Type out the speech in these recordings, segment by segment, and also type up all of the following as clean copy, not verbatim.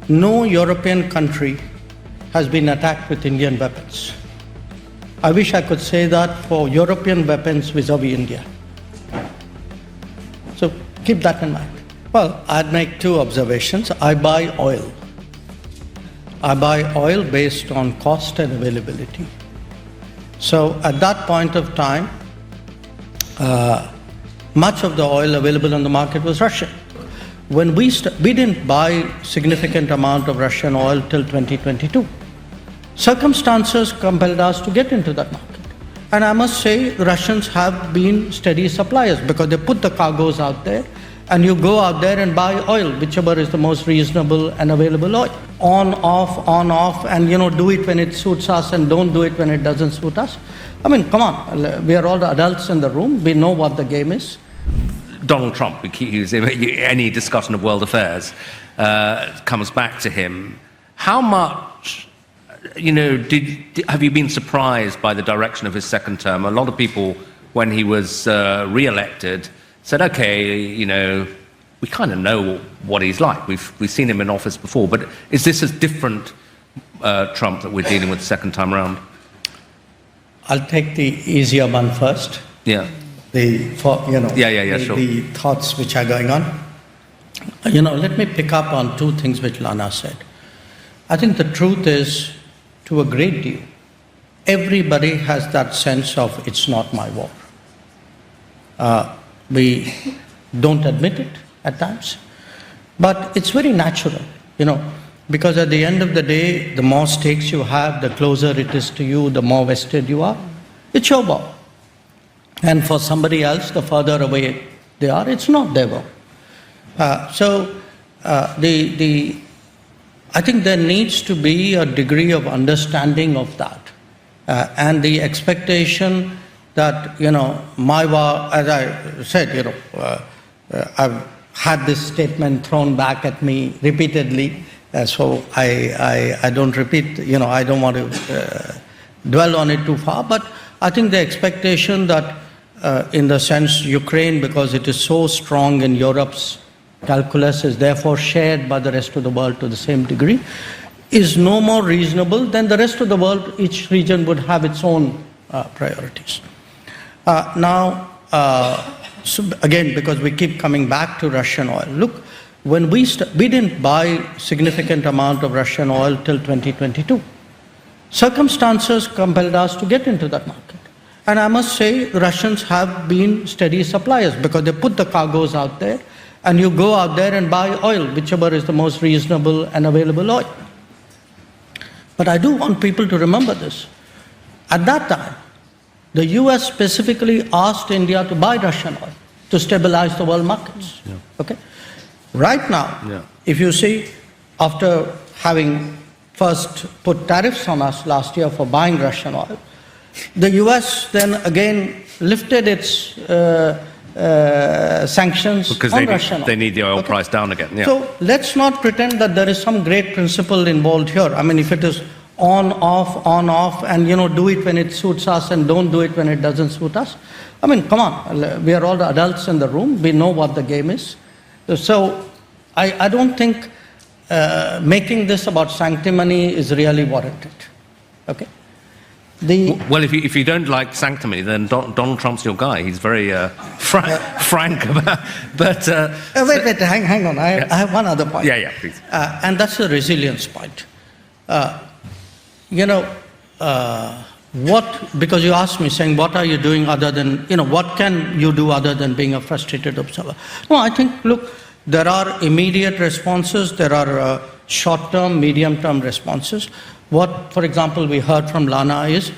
no European country has been attacked with Indian weapons. I wish I could say that for European weapons vis-a-vis India. So keep that in mind. Well, I'd make two observations. I buy oil. I buy oil based on cost and availability. So at that point of time, much of the oil available on the market was Russian. When we didn't buy significant amount of Russian oil till 2022. Circumstances compelled us to get into that market. And I must say, the Russians have been steady suppliers because they put the cargoes out there and you go out there and buy oil, whichever is the most reasonable and available oil. On, off, and do it when it suits us and don't do it when it doesn't suit us. I mean, come on, we are all the adults in the room, we know what the game is. Donald Trump, we keep using any discussion of world affairs, comes back to him. How much, have you been surprised by the direction of his second term? A lot of people, when he was re-elected, said, okay, we kind of know what he's like. We've seen him in office before, but is this a different Trump that we're dealing with the second time around? I'll take the easier one first. Yeah. The thoughts which are going on. Let me pick up on two things which Lana said. I think the truth is, to a great deal, everybody has that sense of it's not my war. We don't admit it at times, but it's very natural, because at the end of the day, the more stakes you have, the closer it is to you, the more vested you are. It's your war. And for somebody else, the further away they are, it's not their war. I think there needs to be a degree of understanding of that, and the expectation that, my war, as I said, I've had this statement thrown back at me repeatedly, so I don't repeat, I don't want to dwell on it too far, but I think the expectation that in the sense Ukraine, because it is so strong in Europe's calculus, is therefore shared by the rest of the world to the same degree, is no more reasonable than the rest of the world. Each region would have its own priorities. So again, because we keep coming back to Russian oil, look, when we didn't buy significant amount of Russian oil till 2022. Circumstances compelled us to get into that market. And I must say, the Russians have been steady suppliers because they put the cargoes out there and you go out there and buy oil, whichever is the most reasonable and available oil. But I do want people to remember this. At that time, the US specifically asked India to buy Russian oil to stabilize the world markets. Yeah. Okay? Right now, if you see, after having first put tariffs on us last year for buying Russian oil, the US then again lifted its sanctions because on Russian oil. They need the oil price down again. Yeah. So let's not pretend that there is some great principle involved here. I mean, if it is on, off, and do it when it suits us and don't do it when it doesn't suit us. I mean, come on, we are all the adults in the room. We know what the game is. So I don't think making this about sanctimony is really warranted. Okay. Well, if you don't like sanctimony, then Donald Trump's your guy. He's very frank about. But wait, hang on. I have one other point. Yeah, please. And that's the resilience point. Because you asked me saying, what are you doing other than, what can you do other than being a frustrated observer? No, I think, look, there are immediate responses, there are short-term, medium-term responses. What, for example, we heard from Lana is,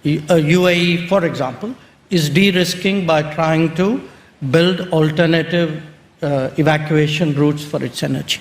UAE, for example, is de-risking by trying to build alternative evacuation routes for its energy.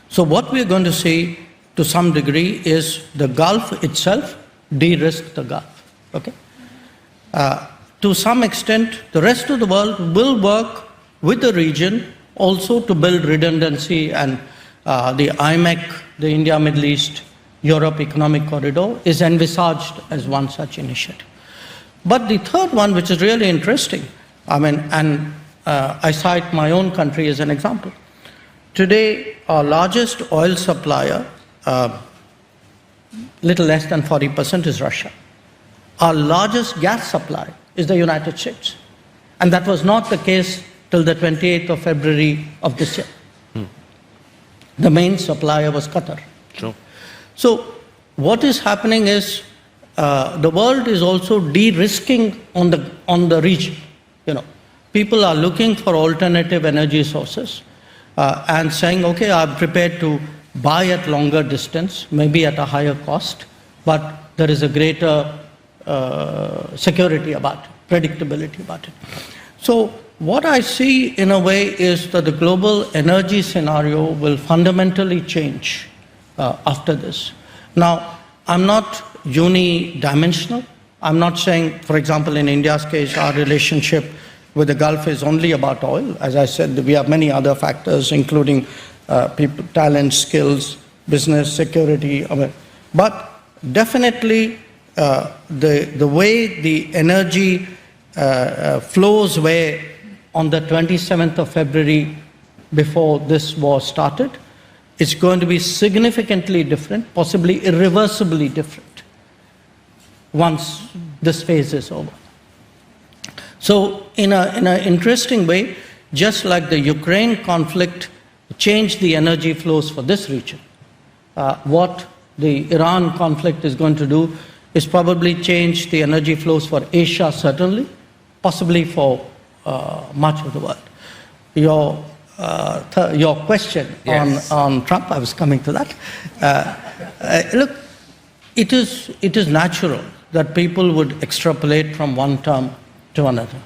So what we're going to see to some degree is the Gulf itself de-risk the Gulf. Okay? To some extent, the rest of the world will work with the region also to build redundancy, and the IMEC, the India, Middle East, Europe Economic Corridor, is envisaged as one such initiative. But the third one, which is really interesting, I cite my own country as an example. Today, our largest oil supplier, little less than 40% is Russia. Our largest gas supplier is the United States. And that was not the case till the 28th of February of this year. The main supplier was Qatar. Sure. So what is happening is the world is also de-risking on the region. People are looking for alternative energy sources and saying, okay, I'm prepared to buy at longer distance, maybe at a higher cost, but there is a greater security about it, predictability about it. So what I see in a way is that the global energy scenario will fundamentally change after this. Now, I'm not unidimensional. I'm not saying, for example, in India's case, our relationship with the Gulf is only about oil. As I said, we have many other factors, including people, talent, skills, business, security. But definitely, the way the energy flows were on the 27th of February before this war started, it's going to be significantly different, possibly irreversibly different, once this phase is over. So in an interesting way, just like the Ukraine conflict changed the energy flows for this region, what the Iran conflict is going to do is probably change the energy flows for Asia, certainly, possibly for much of the world. Your question Yes. on Trump, I was coming to that. Look, it is natural that people would extrapolate from one term to another.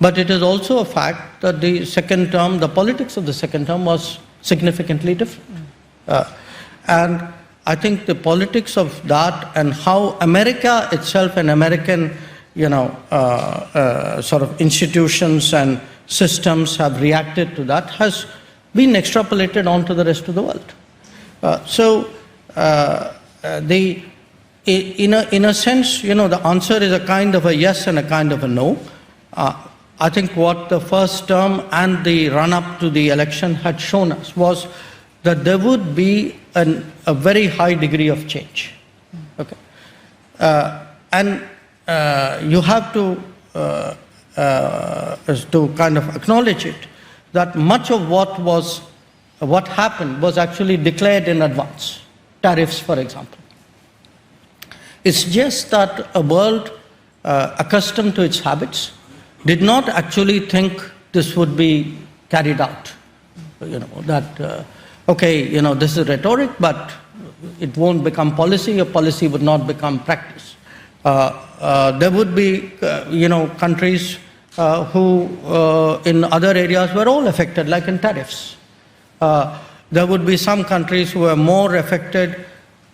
But it is also a fact that the second term, the politics of the second term was significantly different. And I think the politics of that and how America itself and American, sort of institutions and systems have reacted to that has been extrapolated onto the rest of the world. In a sense, the answer is a kind of a yes and a kind of a no. I think what the first term and the run-up to the election had shown us was that there would be a very high degree of change. Okay, and you have to kind of acknowledge it, that much of what happened was actually declared in advance. Tariffs, for example. It's just that a world accustomed to its habits did not actually think this would be carried out. This is rhetoric, but it won't become policy, or policy would not become practice. There would be, countries who in other areas were all affected, like in tariffs. There would be some countries who were more affected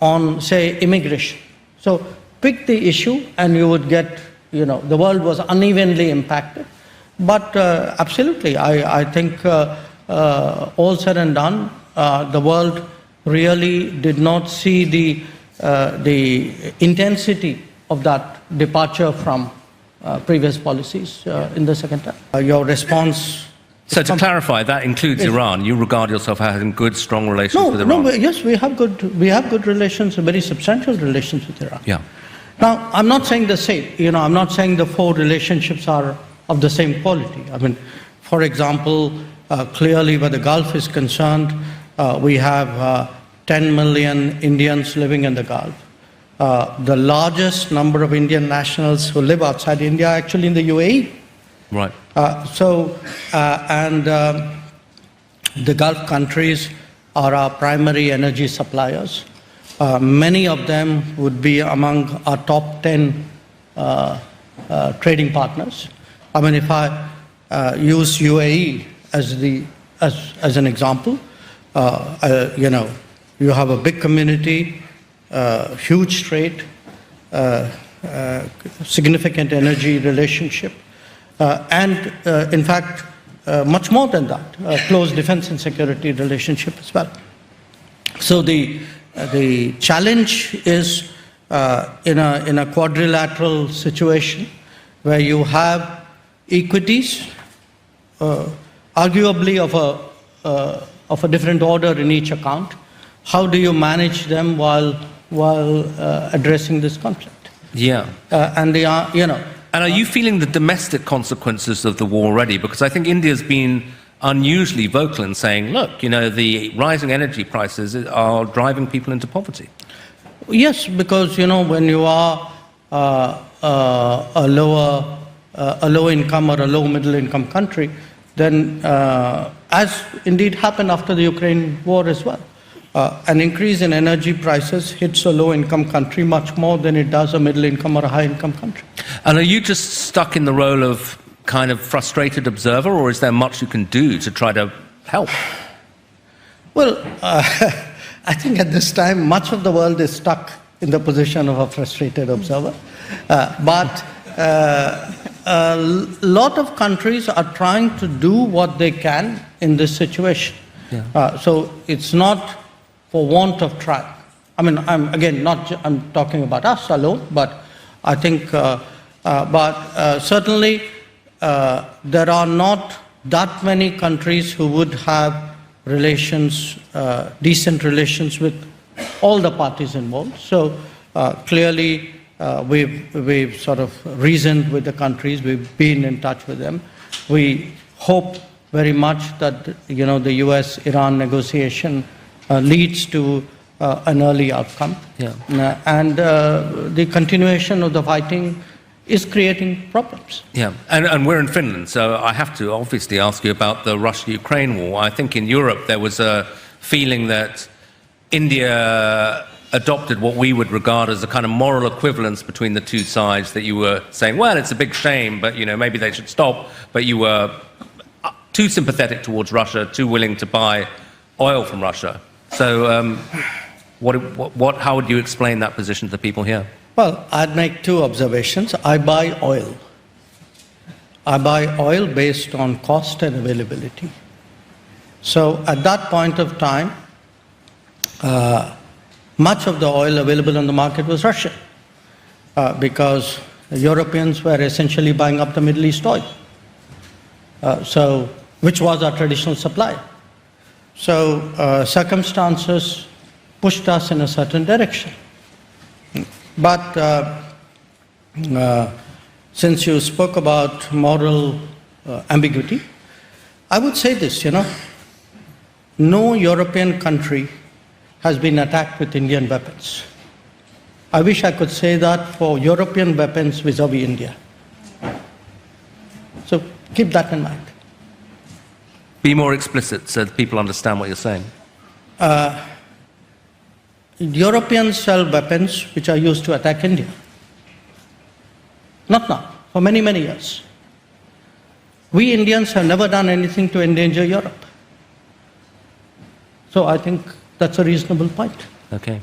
on, say, immigration. So pick the issue and you would get, the world was unevenly impacted. But absolutely, I think all said and done, the world really did not see the intensity of that departure from previous policies in the second term. Your response... So to clarify, that includes Iran. You regard yourself as having good, strong relations with Iran? Yes, we have good relations, very substantial relations with Iran. Yeah. Now, I'm not saying the same. I'm not saying the four relationships are of the same quality. I mean, for example, clearly where the Gulf is concerned, we have 10 million Indians living in the Gulf. The largest number of Indian nationals who live outside India are actually in the UAE. Right. The Gulf countries are our primary energy suppliers. Many of them would be among our top 10 trading partners. I mean, if I use UAE as an example, you have a big community, huge trade, significant energy relationship, and in fact, much more than that, close defense and security relationship as well. So the challenge is in a quadrilateral situation where you have equities, arguably of of a different order in each account. How do you manage them while addressing this conflict? Yeah. And they are, you know. And are you feeling the domestic consequences of the war already? Because I think India's been unusually vocal in saying, look, you know, the rising energy prices are driving people into poverty. Yes, because, you know, when you are a low income or a low middle income country, then as indeed happened after the Ukraine war as well, an increase in energy prices hits a low income country much more than it does a middle income or a high income country. And are you just stuck in the role of kind of frustrated observer, or is there much you can do to try to help? Well, I think at this time, much of the world is stuck in the position of a frustrated observer. But a lot of countries are trying to do what they can in this situation. Yeah. So it's not for want of trying. I mean, I'm talking about us alone, but I think, certainly there are not that many countries who would have relations, decent relations with all the parties involved. So clearly we've sort of reasoned with the countries, we've been in touch with them. We hope very much that, you know, the US-Iran negotiation leads to an early outcome. Yeah. And the continuation of the fighting is creating problems. Yeah, and we're in Finland, so I have to obviously ask you about the Russia-Ukraine war. I think in Europe there was a feeling that India adopted what we would regard as a kind of moral equivalence between the two sides, that you were saying, well, it's a big shame, but, you know, maybe they should stop, but you were too sympathetic towards Russia, too willing to buy oil from Russia. So how would you explain that position to the people here? Well, I'd make two observations. I buy oil. I buy oil based on cost and availability. So at that point of time, much of the oil available on the market was Russian, because Europeans were essentially buying up the Middle East oil, which was our traditional supply. So circumstances pushed us in a certain direction. But since you spoke about moral ambiguity, I would say this, you know, no European country has been attacked with Indian weapons. I wish I could say that for European weapons vis-a-vis India. So keep that in mind. Be more explicit so that people understand what you're saying. Europeans sell weapons which are used to attack India. Not now, for many, many years. We Indians have never done anything to endanger Europe. So I think that's a reasonable point. Okay.